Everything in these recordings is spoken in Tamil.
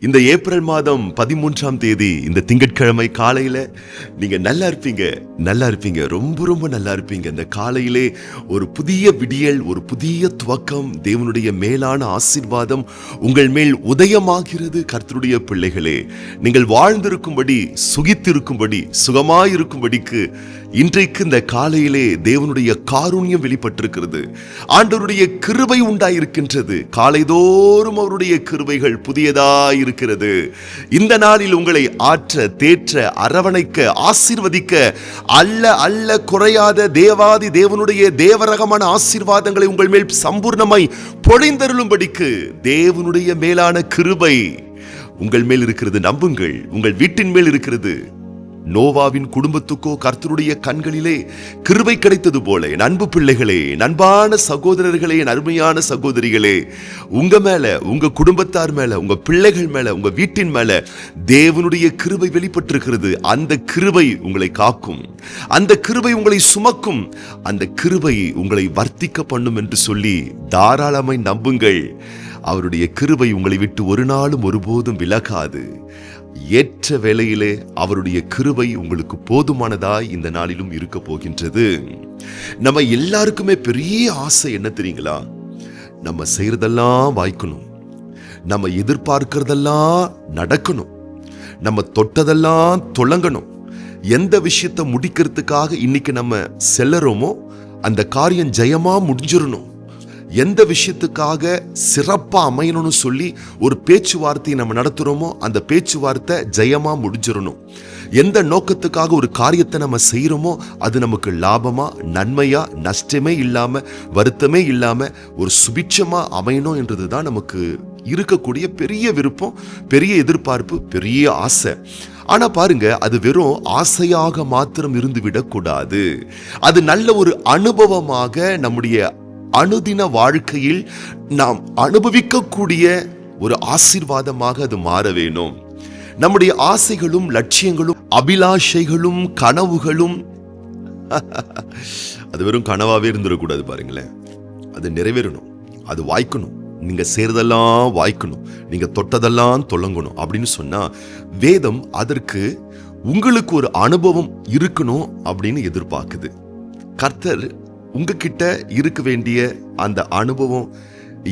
இந்த ஏப்ரல் மாதம் 13ஆம் தேதி இந்த திங்கட்கிழமை காலையில நீங்க நல்லா இருப்பீங்க, ரொம்ப ரொம்ப நல்லா இருப்பீங்க. இந்த காலையிலே ஒரு புதிய விடியல், ஒரு புதிய துவக்கம், தேவனுடைய மேலான ஆசீர்வாதம் உங்கள் மேல் உதயமாகிறது. கர்த்தருடைய பிள்ளைகளே, நீங்கள் வாழ்ந்திருக்கும்படி, சுகித்திருக்கும்படி, சுகமாயிருக்கும்படிக்கு இன்றைக்கு இந்த காலையிலே தேவனுடைய காருண்யம் வெளிப்பட்டிருக்கிறது. ஆண்டவருடைய கிருபை உண்டாயிருக்கின்றது. காலைதோறும் அவருடைய கிருபைகள் புதியதாயிருக்கிறது. இந்த நாளில் உங்களை ஆற்ற, தேற்ற, அரவணைக்க, ஆசீர்வதிக்க, அல்ல குறையாத தேவாதி தேவனுடைய தேவரகமான ஆசீர்வாதங்களை உங்கள் மேல் சம்பூர்ணமாய் பொழிந்தருளும்படிக்கு தேவனுடைய மேலான கிருபை உங்கள் மேல் இருக்கிறது. நம்புங்கள், உங்கள் வீட்டின் மேல் இருக்கிறது. நோவாவின் குடும்பத்துக்கோ கர்த்தருடைய கண்களிலே கிருபை கிடைத்தது போல, என் அன்பு பிள்ளைகளே, அன்பான சகோதரர்களே, என் அருமையான சகோதரிகளே, உங்க மேல, உங்க குடும்பத்தார் மேல, உங்க பிள்ளைகள் மேல, உங்க வீட்டின் மேல தேவனுடைய கிருபை வெளிப்பட்டிருக்கிறது. அந்த கிருபை உங்களை காக்கும், அந்த கிருபை உங்களை சுமக்கும், அந்த கிருபை உங்களை வர்த்திக்க பண்ணும் என்று சொல்லி தாராளமாய் நம்புங்கள். அவருடைய கிருபை உங்களை விட்டு ஒரு நாளும் ஒருபோதும் விலகாது. ஏற்ற வேளையிலே அவருடைய கிருபை உங்களுக்கு போதுமானதாய் இந்த நாளிலும் இருக்க போகின்றது. நம்ம எல்லாருக்குமே பெரிய ஆசை என்ன தெரியுங்களா? நம்ம செய்யறதெல்லாம் வாய்க்கணும், நம்ம எதிர்பார்க்கிறதெல்லாம் நடக்கணும், நம்ம தொட்டதெல்லாம் தொடங்கணும். எந்த விஷயத்தை முடிக்கிறதுக்காக இன்னைக்கு நம்ம செல்லறோமோ அந்த காரியம் ஜெயமா முடிஞ்சிடணும். எந்த விஷயத்துக்காக சிறப்பா அமையணும்னு சொல்லி ஒரு பேச்சுவார்த்தையை நம்ம நடத்துறோமோ அந்த பேச்சுவார்த்தை ஜெயமா முடிஞ்சிடணும். எந்த நோக்கத்துக்காக ஒரு காரியத்தை நம்ம செய்யறோமோ அது நமக்கு லாபமா, நன்மையா, நஷ்டமே இல்லாம, வருத்தமே இல்லாம ஒரு சுபிட்சமா அமையணும் என்றதுதான் நமக்கு இருக்கக்கூடிய பெரிய விருப்பம், பெரிய எதிர்பார்ப்பு, பெரிய ஆசை. ஆனா பாருங்க, அது வெறும் ஆசையாக மாத்திரம் இருந்து விடக்கூடாது. அது நல்ல ஒரு அனுபவமாக நம்முடைய அனுதின வாழ்க்கையில் நாம் அனுபவிக்கக்கூடிய ஒரு ஆசீர்வாதமாக அது மாற வேணும். நம்முடைய ஆசைகளும் லட்சியங்களும் அபிலாஷைகளும் கனவுகளும் அது வெறும் கனவாவே இருந்துடக்கூடாது. பாருங்களேன், அது நிறைவேறணும், அது வாய்க்கணும். நீங்க செய்யறதெல்லாம் வாய்க்கணும், நீங்க தொட்டதெல்லாம் தொடங்கணும் அப்படின்னு சொன்னா வேதம் அதற்கு உங்களுக்கு ஒரு அனுபவம் இருக்கணும் அப்படின்னு எதிர்பார்க்குது. கர்த்தர் உங்ககிட்ட இருக்க வேண்டிய அந்த அனுபவம்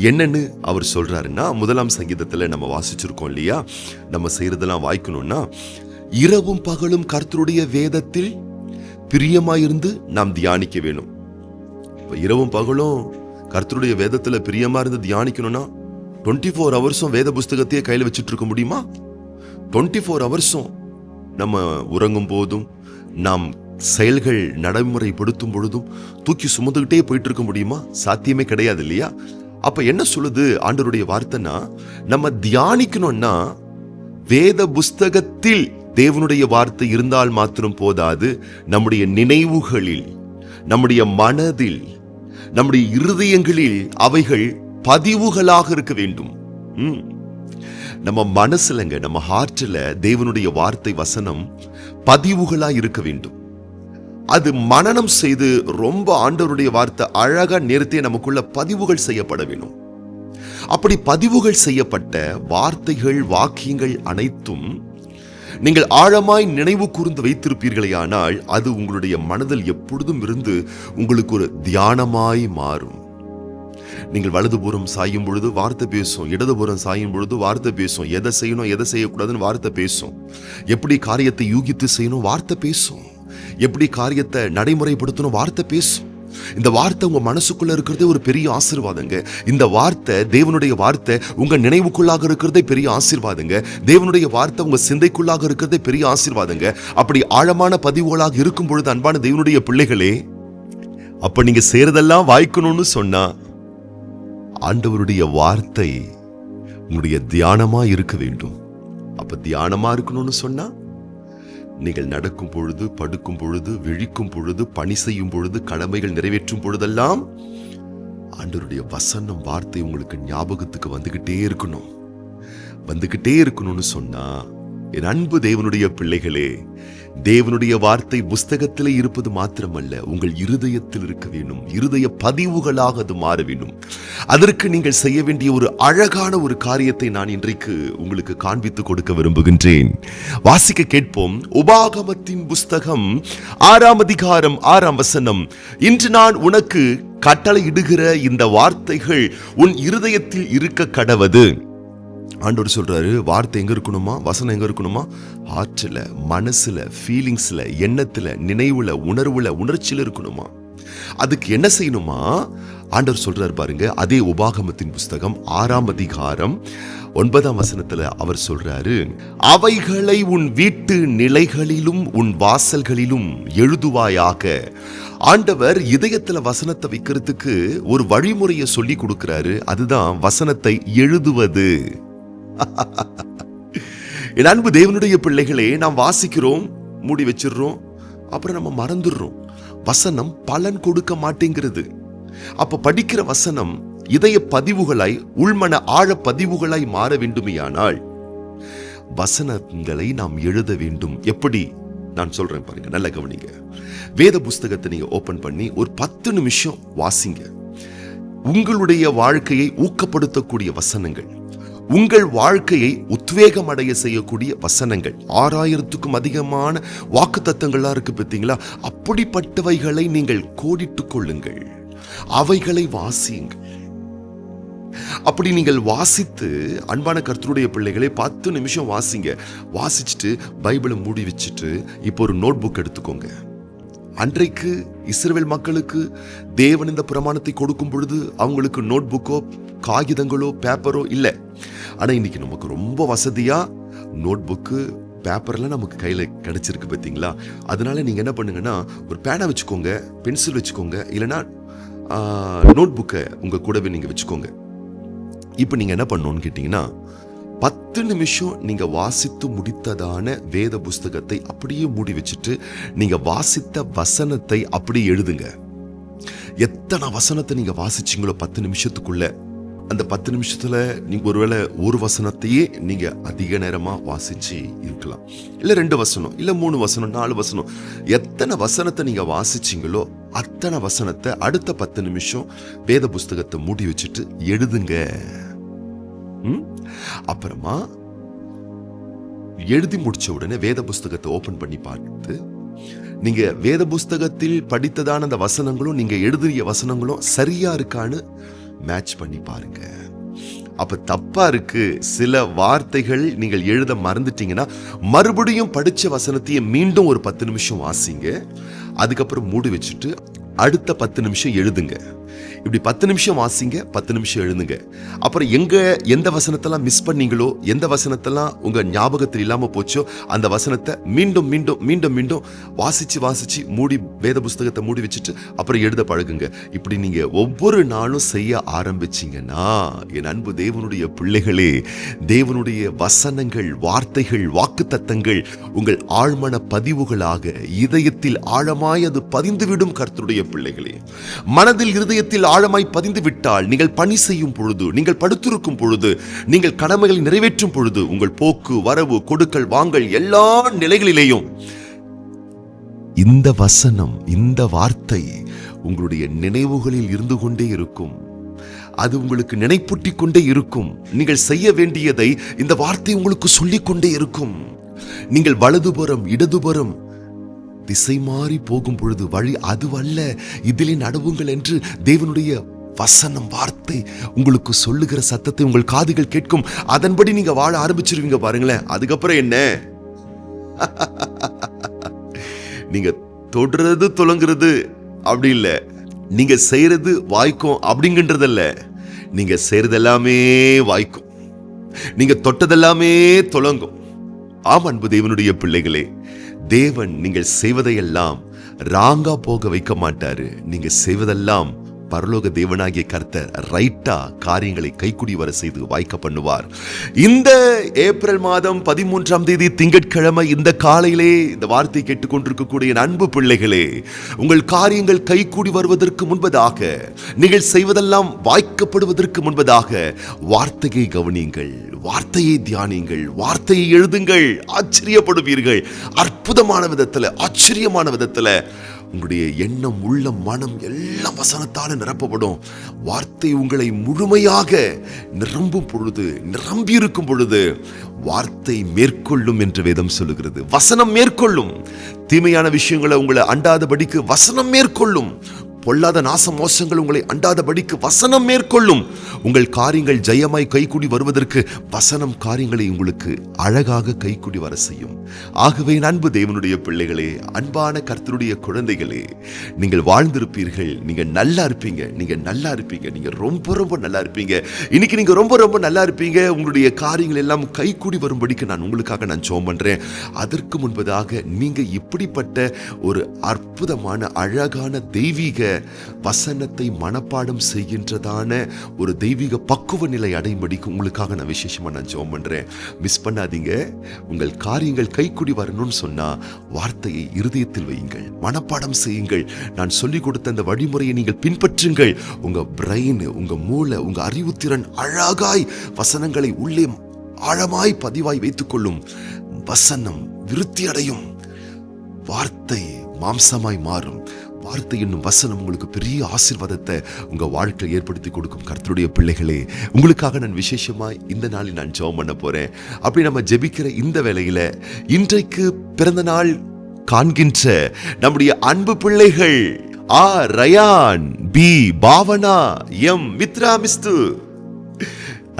என்னன்னு அவர் சொல்றாருன்னா, 1ஆம் சங்கீதத்துல நம்ம வாசிச்சிருக்கோம் இல்லையா? நம்ம செய்யறதெல்லாம் வாய்க்கணும்னா, இரவும் பகலும் கர்த்தருடைய வேதத்தில் பிரியமாயிருந்து நாம் தியானிக்க வேணும். இரவும் பகலும் கர்த்தருடைய வேதத்துல பிரியமா இருந்து தியானிக்கணும்னா 24 ஹவர்ஸும் வேத புஸ்தகத்தையே கையில வச்சுட்டு இருக்க முடியுமா? 24 ஹவர்ஸும் நம்ம உறங்கும் போதும், நாம் செயல்கள் நடைமுறைப்படுத்தும் பொழுதும் தூக்கி சுமந்துகிட்டே போயிட்டு இருக்க முடியுமா? சாத்தியமே கிடையாது இல்லையா? அப்ப என்ன சொல்லுது ஆண்டவருடைய வார்த்தைனா, நம்ம தியானிக்கணும்னா வேத புஸ்தகத்தில் தேவனுடைய வார்த்தை இருந்தால் மாத்திரம் போதாது. நம்முடைய நினைவுகளில், நம்முடைய மனதில், நம்முடைய இருதயங்களில் அவைகள் பதிவுகளாக இருக்க வேண்டும். நம்ம மனசுலங்க, நம்ம ஹார்ட்ல தேவனுடைய வார்த்தை வசனம் பதிவுகளா இருக்க வேண்டும். அது மனனம் செய்து ரொம்ப ஆண்டவருடைய வார்த்தை அழகா நேரத்தை நமக்குள்ள பதிவுகள் செய்யப்பட வேணும். அப்படி பதிவுகள் செய்யப்பட்ட வார்த்தைகள், வாக்கியங்கள் அனைத்தும் நீங்கள் ஆழமாய் நினைவு கூர்ந்து வைத்திருப்பீர்களே ஆனால் அது உங்களுடைய மனதில் எப்பொழுதும் இருந்து உங்களுக்கு ஒரு தியானமாய் மாறும். நீங்கள் வலதுபுறம் சாயும் பொழுது வார்த்தை பேசும், இடதுபுறம் சாயும் பொழுது வார்த்தை பேசும். எதை செய்யணும், எதை செய்யக்கூடாதுன்னு வார்த்தை பேசும். எப்படி காரியத்தை யூகித்து செய்யணும் வார்த்தை பேசும். எப்படி காரியத்தை நடைமுறைப்படுத்தணும் வார்த்தை பேசும். இந்த வார்த்தை உங்க மனசுக்குள்ள இருக்கிறதே ஒரு பெரிய ஆசீர்வாதங்க. இந்த வார்த்தை, தேவனுடைய வார்த்தை உங்க நினைவுக்குள்ளாக இருக்கிறதே பெரிய ஆசீர்வாதங்க. தேவனுடைய வார்த்தை உங்க சிந்தைக்குள்ளாக இருக்கிறதே பெரிய ஆசீர்வாதங்க. அப்படி ஆழமான பதிவுகளாக இருக்கும் பொழுது அன்பான தேவனுடைய பிள்ளைகளே, அப்ப நீங்க செய்யறதெல்லாம் வாய்க்கணும்னு சொன்னா ஆண்டவருடைய வார்த்தை உங்களுடைய தியானமா இருக்க வேண்டும். அப்ப தியானமா இருக்கணும்னு சொன்னா நீங்கள் நடக்கும் பொழுது, படுக்கும் பொழுது, விழிக்கும் பொழுது, பணி செய்யும் பொழுது, கடமைகள் நிறைவேற்றும் பொழுதெல்லாம் ஆண்டவருடைய வசனம், வார்த்தை உங்களுக்கு ஞாபகத்துக்கு வந்துகிட்டே இருக்கணும்னு சொன்னா, என் அன்பு தேவனுடைய பிள்ளைகளே, தேவனுடைய வார்த்தை புஸ்தகத்திலே இருப்பது மாத்திரமல்ல, உங்கள் இருதயத்தில் இருக்க வேண்டும். இருதய பதிவுகளாக அது மாற வேண்டும். அதற்கு நீங்கள் செய்ய வேண்டிய ஒரு அழகான ஒரு காரியத்தை நான் இன்றைக்கு உங்களுக்கு காண்பித்து கொடுக்க விரும்புகின்றேன். வாசிக்க கேட்போம். உபாகமத்தின் புஸ்தகம் 6ஆம் அதிகாரம் 6ஆம் வசனம். இன்று நான் உனக்கு கட்டளை இடுகிற இந்த வார்த்தைகள் உன் இருதயத்தில் இருக்க கடவது. ஆண்டவர் சொல்றாரு, வார்த்தை எங்க இருக்கணுமா? வசனம் எங்க இருக்கணுமா? ஹார்ட்ல, மனசுல, ஃபீலிங்ஸ்ல, எண்ணத்துல, நினைவுல, உணர்வுல, உணர்ச்சியில இருக்கணுமா? அதுக்கு என்ன செய்யணுமா? ஆண்டவர் சொல்றாரு பாருங்க. அதே உபாகமத்தின் புஸ்தகம் 6ஆம் அதிகாரம் 9ஆம் வசனத்துல அவர் சொல்றாரு, அவைகளை உன் வீட்டு நிலைகளிலும் உன் வாசல்களிலும் எழுதுவாயாக. ஆண்டவர் இதயத்துல வசனத்தை வைக்கிறதுக்கு ஒரு வழிமுறையை சொல்லி கொடுக்கிறாரு. அதுதான் வசனத்தை எழுதுவது. என் அன்பு தேவனுடைய பிள்ளைகளே, நாம் வாசிக்கிறோம், மூடி வச்சிடுறோம், அப்புறம் நம்ம மறந்துடுறோம். வசனம் பலன் கொடுக்க மாட்டேங்கிறது. அப்ப படிக்கிற வசனம் இதய பதிவுகளாய், உள்மன ஆழ பதிவுகளாய் மாற வேண்டுமையானால் வசனங்களை நாம் எழுத வேண்டும். எப்படி? நான் சொல்றேன் பாருங்க, நல்ல கவனிங்க. வேத புஸ்தகத்தை நீங்க ஓபன் பண்ணி ஒரு 10 நிமிஷம் வாசிங்க. உங்களுடைய வாழ்க்கையை ஊக்கப்படுத்தக்கூடிய வசனங்கள், உங்கள் வாழ்க்கையை உத்வேகம் அடைய செய்யக்கூடிய வசனங்கள், 6000க்கும் அதிகமான வாக்குத்தத்தங்கள்லாம் இருக்கு பார்த்தீங்களா? அப்படிப்பட்டவைகளை நீங்கள் கோடிட்டுக் கொள்ளுங்கள், அவைகளை வாசியுங்கள். அப்படி நீங்கள் வாசித்து, அன்பான கர்த்தருடைய பிள்ளைகளை 10 நிமிஷம் வாசிங்க. வாசிச்சுட்டு பைபிளை மூடி வச்சுட்டு இப்போ ஒரு நோட் புக் எடுத்துக்கோங்க. அன்றைக்கு இஸ்ரவேல் மக்களுக்கு தேவன் இந்த பிரமாணத்தை கொடுக்கும் பொழுது அவங்களுக்கு நோட் புக்கோ, காகிதங்களோ, பேப்பரோ இல்லை. ஆனா இன்னைக்கு நமக்கு ரொம்ப வசதியா நோட் புக்கு, பேப்பர்லாம் நமக்கு கையில கிடைச்சிருக்கு பார்த்தீங்களா? அதனால நீங்க என்ன பண்ணுங்கன்னா, ஒரு பேனா வச்சுக்கோங்க, பென்சில் வச்சுக்கோங்க, இல்லைன்னா நோட் புக்கை உங்க கூடவே நீங்க வச்சுக்கோங்க. இப்ப நீங்க என்ன பண்ணணும்னு கேட்டீங்கன்னா, 10 நிமிஷம் நீங்க வாசித்து முடித்ததான வேத புஸ்தகத்தை அப்படியே மூடி வச்சுட்டு நீங்க வாசித்த வசனத்தை அப்படியே எழுதுங்க. எத்தனை வசனத்தை நீங்க வாசிச்சீங்களோ 10 நிமிஷத்துக்குள்ள, அந்த 10 நிமிஷத்துல நீங்க ஒருவேளை ஒரு வசனத்தையே நீங்க அதிக நேரமா வாசிச்சு இருக்கலாம். இல்ல 2 வசனம், இல்ல 3 வசனம், 4 வசனம், எத்தனை வசனத்தை நீங்க வாசிச்சீங்களோ அத்தனை வசனத்தை அடுத்த 10 நிமிஷம் வேத புஸ்தகத்தை மூடி வச்சுட்டு எழுதுங்க. அப்புறமா எழுதி முடிச்ச உடனே வேத புஸ்தகத்தை ஓபன் பண்ணி பார்த்து, நீங்க வேத புஸ்தகத்தில் படித்ததான அந்த வசனங்களும் நீங்க எழுதிய வசனங்களும் சரியா இருக்கான்னு மேட்ச் பண்ணி பாருங்க. அப்ப தப்பா இருக்கு, சில வார்த்தைகள் நீங்கள் எழுத மறந்துட்டீங்கன்னா மறுபடியும் படிச்ச வசனத்தையே மீண்டும் ஒரு 10 நிமிஷம் வாசிங்க. அதுக்கப்புறம் மூடி வச்சுட்டு அடுத்த 10 நிமிஷம் எழுதுங்க. இப்படி 10 நிமிஷம் வாசிங்க, 10 நிமிஷம் எழுதுங்க. அப்புறம் எந்த வசனத்தெல்லாம் மிஸ் பண்ணீங்களோ, எந்த வசனத்தெல்லாம் உங்க ஞாபகத்தில் இல்லாம போச்சோ அந்த வசனத்தை மீண்டும் மீண்டும் மீண்டும் மீண்டும் வாசிச்சு மூடி வேத புஸ்தகத்தை மூடி வச்சுட்டு அப்புறம் எழுத பழகுங்க. இப்படி நீங்க ஒவ்வொரு நாளும் செய்ய ஆரம்பிச்சீங்கன்னா, என் அன்பு தேவனுடைய பிள்ளைகளே, தேவனுடைய வசனங்கள், வார்த்தைகள், வாக்குத்தத்தங்கள் உங்கள் ஆழ்மன பதிவுகளாக இதயத்தில் ஆழமாய் அது பதிந்துவிடும். கர்த்தருடைய பிள்ளைகளே, மனதில் இருதயத்தில் ஆழமாய் பதிந்து விட்டால், நீங்கள் பணி செய்யும் பொழுது, நீங்கள் படுத்திருக்கும் பொழுது, நீங்கள் கடமைகளை நிறைவேற்றும் பொழுது, உங்கள் போக்கு வரவு, கொடுக்கல் வாங்கல் எல்லா நிலைகளிலேயும் இந்த வசனம், இந்த வார்த்தை உங்களுடைய நினைவுகளில் இருந்து கொண்டே இருக்கும். அது உங்களுக்கு நினைப்பூட்டிக் கொண்டே இருக்கும். நீங்கள் செய்ய வேண்டியதை இந்த வார்த்தை உங்களுக்கு சொல்லிக் கொண்டே இருக்கும். நீங்கள் வலதுபுறம் இடதுபுறம் திசை மாறி போகும் பொழுது வழி அதுவல்ல, இதிலே நடவுங்கள் என்று தேவனுடைய வசனம், வார்த்தை உங்களுக்கு சொல்லுகிற சத்தத்தை உங்கள் காதுகள் கேட்கும். அதன்படி நீங்க வாழ ஆரம்பிச்சிருவீங்க. பாருங்களேன், அதுக்கப்புறம் என்ன? நீங்க தொடுறது தொலங்குறது அப்படி இல்ல, நீங்க செய்யறது வாய்க்கும் அப்படிங்கன்றதல்ல, நீங்க செய்யறது எல்லாமே வாய்க்கும், நீங்க தொட்டதெல்லாமே தொலங்கும். ஆம் அன்பு தேவனுடைய பிள்ளைகளே, தேவன் நீங்கள் செய்வதையெல்லாம் ராங்கா போக வைக்க மாட்டாரு. நீங்க செய்வதெல்லாம் பரலோக தேவனாகிய கர்த்தர் ரைட்டா காரியங்களை கைக்குடி வர செய்து வாய்க்க பண்ணுவார். இந்த ஏப்ரல் மாதம் 13ஆம் தேதி திங்கட்கிழமை இந்த காலையிலே இந்த வார்த்தை கேட்டுக்கொண்டிருக்கக்கூடிய அன்பு பிள்ளைகளே, உங்கள் காரியங்கள் கைக்கூடி வருவதற்கு முன்பதாக, நீங்கள் செய்வதெல்லாம் வாய்க்கப்படுவதற்கு முன்பதாக வார்த்தையை கவனியுங்கள், வார்த்தையை தியானியுங்கள், வார்த்தையை எழுதுங்கள். ஆச்சரியப்படுவீர்கள். அற்புதமான விதத்தில், ஆச்சரியமான விதத்தில் உங்களுடைய எண்ணம், உள்ள, மனம் எல்லாம் வசனத்தால் நிரப்பப்படும். வார்த்தை உங்களை முழுமையாக நிரம்பும் பொழுது, நிரம்பி இருக்கும் பொழுது வார்த்தை மேற்கொள்ளும் என்று வேதம் சொல்லுகிறது. வசனம் மேற்கொள்ளும். தீமையான விஷயங்களை உங்களை அண்டாதபடிக்கு வசனம் மேற்கொள்ளும். பொல்லாத நாச மோசங்கள் உங்களை அண்டாதபடிக்கு வசனம் மேற்கொள்ளும். உங்கள் காரியங்கள் ஜெயமாய் கைக்குடி வருவதற்கு வசனம் காரியங்களை உங்களுக்கு அழகாக கைக்குடி வர செய்யும். ஆகவே அன்பு தேவனுடைய பிள்ளைகளே, அன்பான கர்த்தருடைய குழந்தைகளே, நீங்கள் வாழ்ந்திருப்பீர்கள். நீங்க நல்லா இருப்பீங்க. நீங்க நல்லா இருப்பீங்க. நீங்க ரொம்ப ரொம்ப நல்லா இருப்பீங்க. இன்னைக்கு நீங்க ரொம்ப ரொம்ப நல்லா இருப்பீங்க. உங்களுடைய காரியங்கள் எல்லாம் கைக்குடி வரும்படிக்கு நான் உங்களுக்காக ஜெபம் பண்றேன். அதற்கு முன்பதாக நீங்க இப்படிப்பட்ட ஒரு அற்புதமான அழகான தெய்வீக வசனத்தை மனப்பாடம் செய்கின்றதான ஒரு தெய்வீக பக்குவ நிலை அடையும்படிக்கு உங்களுக்காக நான் விசேஷமா ஜெபம் பண்றேன். மிஸ் பண்ணாதீங்க. உங்கள் காரியங்கள் கைக்குடி வரணும்னு சொன்னா வார்த்தையை இருதயத்தில் வையுங்கள், மனப்பாடம் செய்யுங்கள். நான் சொல்லிக் கொடுத்த அந்த வழிமுறையை நீங்கள் பின்பற்றுங்கள். உங்க பிரெயின், உங்க மூளை, உங்க அறிவுத்திறன் அழகாய் வசனங்களை உள்ளே ஆழமாய் பதிவாய் வைத்துக் கொள்ளும். வசனம் விருத்தி அடையும். வார்த்தை மாம்சமாய் மாறும். வார்த்தை என்னும் வசனம் உங்களுக்கு பெரிய ஆசீர்வாதத்தை உங்க வாழ்க்கையில் ஏற்படுத்தி கொடுக்கும். கர்த்தருடைய பிள்ளைகளே, உங்களுக்காக நான் விசேஷமாய் இந்த நாளில் நான் ஜெபம் பண்ண போறேன். அப்படி நம்ம ஜெபிக்கிற இந்த வேளையில இன்றைக்கு பிறந்த நாள் காண்கின்ற நம்முடைய அன்பு பிள்ளைகள் ரயான், பி பாவனா, எம் மித்ரா மிஸ்து,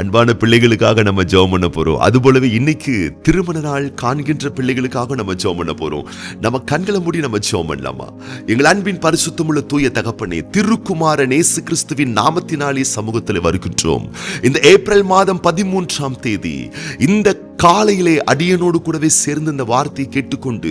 அன்பான பிள்ளைகளுக்காக நம்ம ஜெபம் பண்ண போறோம். அதுபோலவே இன்னைக்கு திருமண நாள் காண்கின்ற பிள்ளைகளுக்காக நம்ம ஜெபம் பண்ண போறோம். நம்ம கண்களை மூடி நம்ம ஜெபம் பண்ணலாமா? எங்கள் அன்பின் பரிசுத்தமுள்ள தூய தகப்பனே, திருக்குமாரன் இயேசு கிறிஸ்துவின் நாமத்தினாலே சமூகத்தில் வருகின்றோம். இந்த ஏப்ரல் மாதம் 13ஆம் தேதி இந்த காலையிலே அடியனோடு கூடவே சேர்ந்து இந்த வார்த்தையை கேட்டுக்கொண்டு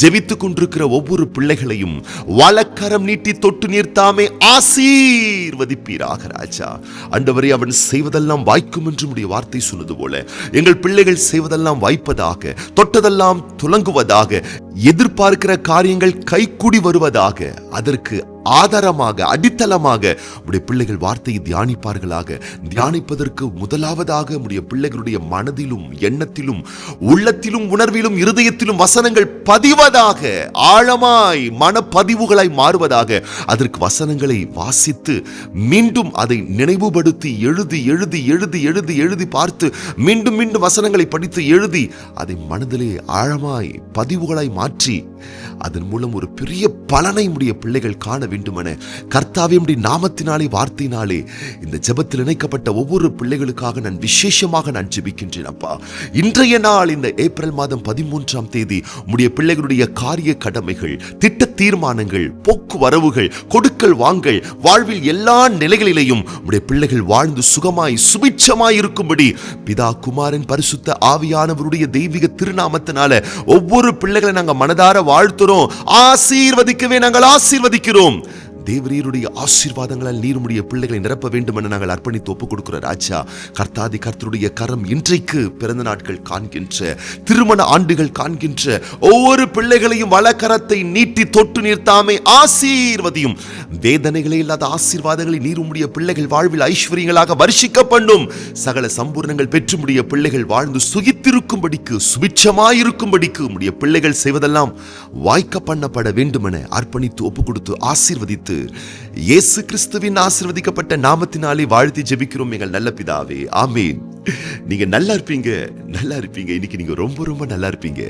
ஜெபித்துக் கொண்டிருக்கிற ஒவ்வொரு பிள்ளைகளையும் வலக்கரம் நீட்டி தொட்டு நீர்த்தாமே ஆசீர்வதிப்பீராக ராஜா. ஆண்டவரே, அவன் செய்வதெல்லாம் வாய்க்கும் என்று உம்முடைய வார்த்தை சொன்னது போல எங்கள் பிள்ளைகள் செய்வதெல்லாம் வாய்ப்பதாக, தொட்டதெல்லாம் துலங்குவதாக, எதிர்பார்க்கிற காரியங்கள் கைக்குடி வருவதாக, அதற்கு ஆதாரமாக, அடித்தளமாக உடைய பிள்ளைகள் வார்த்தையை தியானிப்பார்களாக. தியானிப்பதற்கு முதலாவதாக உடைய பிள்ளைகளுடைய மனதிலும், எண்ணத்திலும், உள்ளத்திலும், உணர்விலும், இருதயத்திலும் வசனங்கள் பதிவதாக, ஆழமாய் மனப்பதிவுகளாய் மாறுவதாக. அதற்கு வசனங்களை வாசித்து மீண்டும் அதை நினைவுபடுத்தி எழுதி எழுதி எழுதி எழுதி எழுதி பார்த்து மீண்டும் மீண்டும் வசனங்களை படித்து எழுதி அதை மனதிலே ஆழமாய் பதிவுகளாய் மாற்றி அதன் மூலம் ஒரு பெரிய பலனை உடைய பிள்ளைகள் காண வேண்டுமென கர்த்தாவே உம்முடைய நாமத்தினாலே, வார்த்தையினாலே இந்த ஜெபத்தில் இணைக்கப்பட்ட ஒவ்வொரு பிள்ளைகளுக்காக நான் விசேஷமாக நான் ஜெபிக்கின்றேன் அப்பா. இன்றைய நாள் இந்த ஏப்ரல் மாதம் 13ஆம் தேதி உம்முடைய பிள்ளைகளுடைய காரிய கடமைகள், திட்ட தீர்மானங்கள், போக்குவரவுகள், கொடுக்கல் வாங்கல், வாழ்வில் எல்லா நிலைகளிலேயும் உம்முடைய பிள்ளைகள் வாழ்ந்து சுகமாய் சுபிட்சமாய் இருக்கும்படி பிதா, குமாரன், பரிசுத்த ஆவியானவருடைய தெய்வீக திருநாமத்தினால ஒவ்வொரு பிள்ளைகளை நாங்கள் மனதார வாழ்த்துறோம். ஆசீர்வதிக்கவே நாங்கள் ஆசீர்வதிக்கிறோம். தேவரீருடைய ஆசீர்வாதங்களால் நீர் உம்முடைய பிள்ளைகளை நிரப்ப வேண்டும் என நாங்கள் அர்ப்பணித்து ஒப்புக் கொடுக்கிற ராஜா. கர்த்தாதி கர்த்தருடைய கரம் இன்றைக்கு பிறந்த நாட்கள் காண்கின்ற, திருமண ஆண்டுகள் காண்கின்ற ஒவ்வொரு பிள்ளைகளையும் வலக்கரத்தை நீட்டி தொட்டு நீர்த்தாமே ஆசீர்வதியும். வேதனைகளே இல்லாத ஆசீர்வாதங்களை நீர் உம்முடைய பிள்ளைகள் வாழ்வில் ஐஸ்வர்யங்களாக வருஷிக்க பண்ணும். சகல சம்பூர்ணங்கள் பெற்று உம்முடைய பிள்ளைகள் வாழ்ந்து சுகித்திருக்கும்படிக்கு, சுபிட்சமாயிருக்கும்படிக்கு உம்முடைய பிள்ளைகள் செய்வதெல்லாம் வாய்க்க பண்ணப்பட வேண்டும் என அர்ப்பணித்து ஒப்புக் கொடுத்து ஆசீர்வதித்து இயேசு கிறிஸ்துவின் ஆசீர்வதிக்கப்பட்ட நாமத்தினாலே வாழ்த்தி ஜெபிக்கிறோம் எங்கள் நல்ல பிதாவே. ஆமீன். நீங்க நல்லா இருப்பீங்க, நல்லா இருப்பீங்க. இன்னைக்கு நீங்க ரொம்ப ரொம்ப நல்லா இருப்பீங்க.